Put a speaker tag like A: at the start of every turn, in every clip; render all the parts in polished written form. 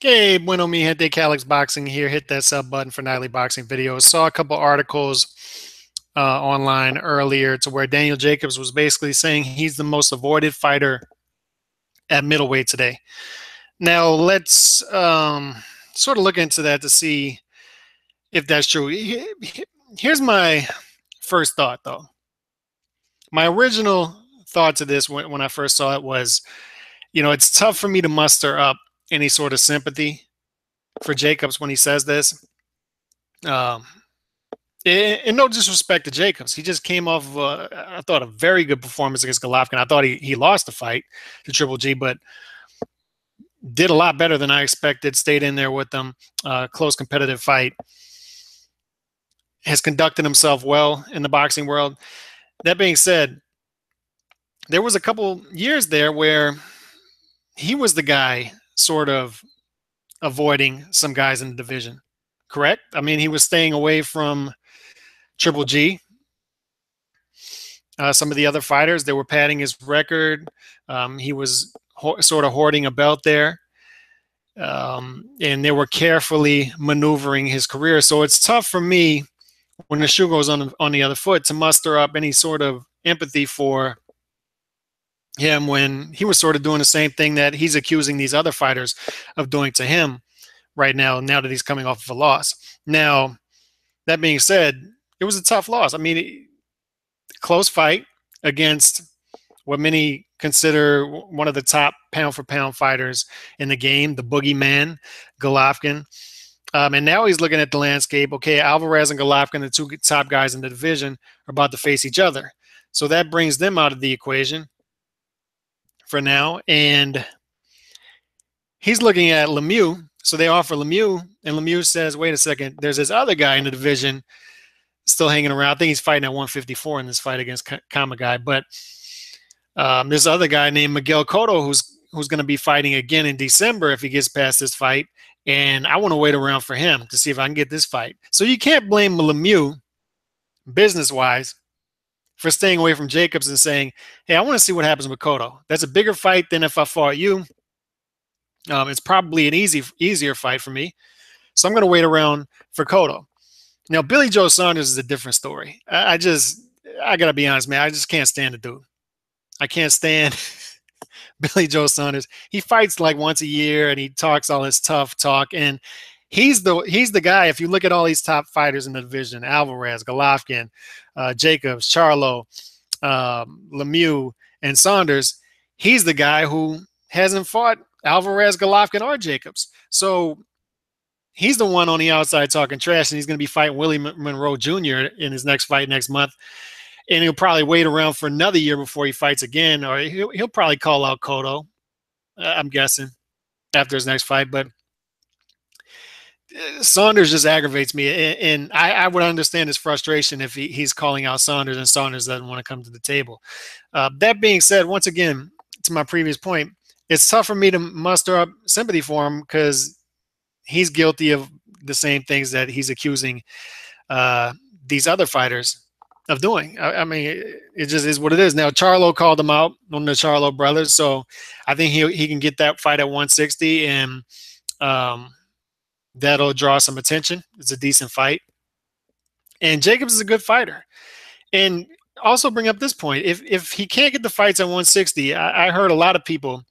A: Okay, bueno mi gente, Calix Boxing here. Hit that sub button for nightly boxing videos. Saw a couple articles online earlier to where Daniel Jacobs was basically saying he's the most avoided fighter at middleweight today. Now let's sort of look into that to see if that's true. Here's my first thought, though. My original thought to this when I first saw it was, it's tough for me to muster up any sort of sympathy for Jacobs when he says this. Um, and no disrespect to Jacobs, he just came off of I thought a very good performance against Golovkin. I thought he lost the fight to Triple G, but did a lot better than I expected. Stayed in there with them, close competitive fight. Has conducted himself well in the boxing world. That being said, there was a couple years there where he was the guy sort of avoiding some guys in the division. Correct? I mean, he was staying away from Triple G. Some of the other fighters, they were padding his record. He was sort of hoarding a belt there. And they were carefully maneuvering his career. So it's tough for me when the shoe goes on the other foot to muster up any sort of empathy for him when he was sort of doing the same thing that he's accusing these other fighters of doing to him right now that he's coming off of a loss. Now, that being said, it was a tough loss. I mean, close fight against what many consider one of the top pound-for-pound fighters in the game, the boogeyman, Golovkin. And now he's looking at the landscape. Okay, Alvarez and Golovkin, the two top guys in the division, are about to face each other. So that brings them out of the equation for now. And he's looking at Lemieux. So they offer Lemieux, and Lemieux says, wait a second, there's this other guy in the division still hanging around. I think he's fighting at 154 in this fight against Kamagai. But this other guy named Miguel Cotto who's going to be fighting again in December if he gets past this fight. And I want to wait around for him to see if I can get this fight. So you can't blame Lemieux, business-wise, for staying away from Jacobs and saying, hey, I want to see what happens with Cotto. That's a bigger fight than if I fought you. It's probably an easier fight for me. So I'm going to wait around for Cotto. Now, Billy Joe Saunders is a different story. I got to be honest, man. I just can't stand the dude. I can't stand Billy Joe Saunders. He fights like once a year and he talks all this tough talk. And he's the guy, if you look at all these top fighters in the division, Alvarez, Golovkin, Jacobs, Charlo, Lemieux, and Saunders, he's the guy who hasn't fought Alvarez, Golovkin, or Jacobs. So he's the one on the outside talking trash, and he's going to be fighting Willie Monroe Jr. in his next fight next month. And he'll probably wait around for another year before he fights again, or he'll probably call out Cotto, I'm guessing, after his next fight. But Saunders just aggravates me, and I would understand his frustration if he's calling out Saunders and Saunders doesn't want to come to the table. That being said, once again, to my previous point, it's tough for me to muster up sympathy for him because he's guilty of the same things that he's accusing these other fighters of doing. I mean, it just is what it is. Now, Charlo called him out, one of the Charlo brothers, so I think he can get that fight at 160, and that'll draw some attention. It's a decent fight. And Jacobs is a good fighter. And also bring up this point. If he can't get the fights at 160, I heard a lot of people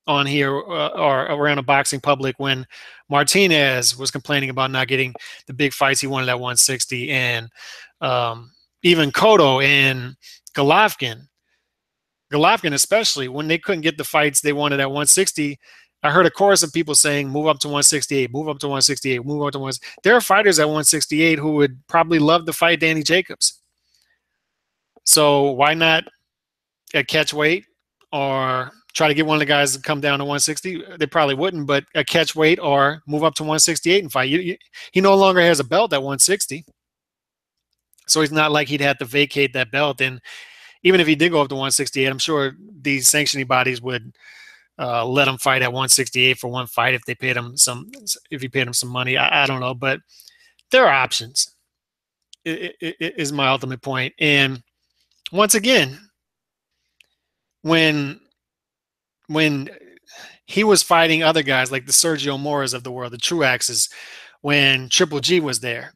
A: on here or around the boxing public when Martinez was complaining about not getting the big fights he wanted at 160, and even Cotto and Golovkin especially, when they couldn't get the fights they wanted at 160, I heard a chorus of people saying, move up to 168, move up to 168, move up to 168. There are fighters at 168 who would probably love to fight Danny Jacobs. So why not a catch weight or try to get one of the guys to come down to 160? They probably wouldn't, but a catch weight or move up to 168 and fight. He no longer has a belt at 160. So he's not like he'd have to vacate that belt. And even if he did go up to 168, I'm sure these sanctioning bodies would let him fight at 168 for one fight if he paid him some money. I don't know, but there are options. It is my ultimate point. And once again, when he was fighting other guys like the Sergio Moras of the world, the Truaxes, when Triple G was there.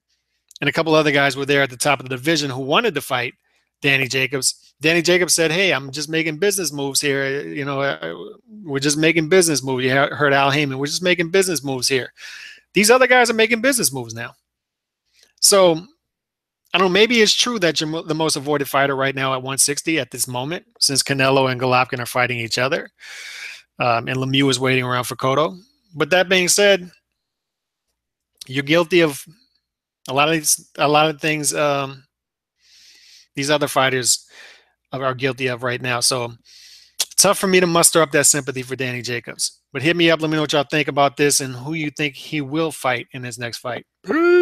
A: And a couple other guys were there at the top of the division who wanted to fight Danny Jacobs. Danny Jacobs said, "Hey, I'm just making business moves here. We're just making business moves." You heard Al Heyman. We're just making business moves here. These other guys are making business moves now. So I don't know. Maybe it's true that you're the most avoided fighter right now at 160 at this moment, since Canelo and Golovkin are fighting each other, and Lemieux is waiting around for Cotto. But that being said, you're guilty of a lot of things. These other fighters are guilty of right now. So tough for me to muster up that sympathy for Danny Jacobs. But hit me up. Let me know what y'all think about this and who you think he will fight in his next fight. Peace.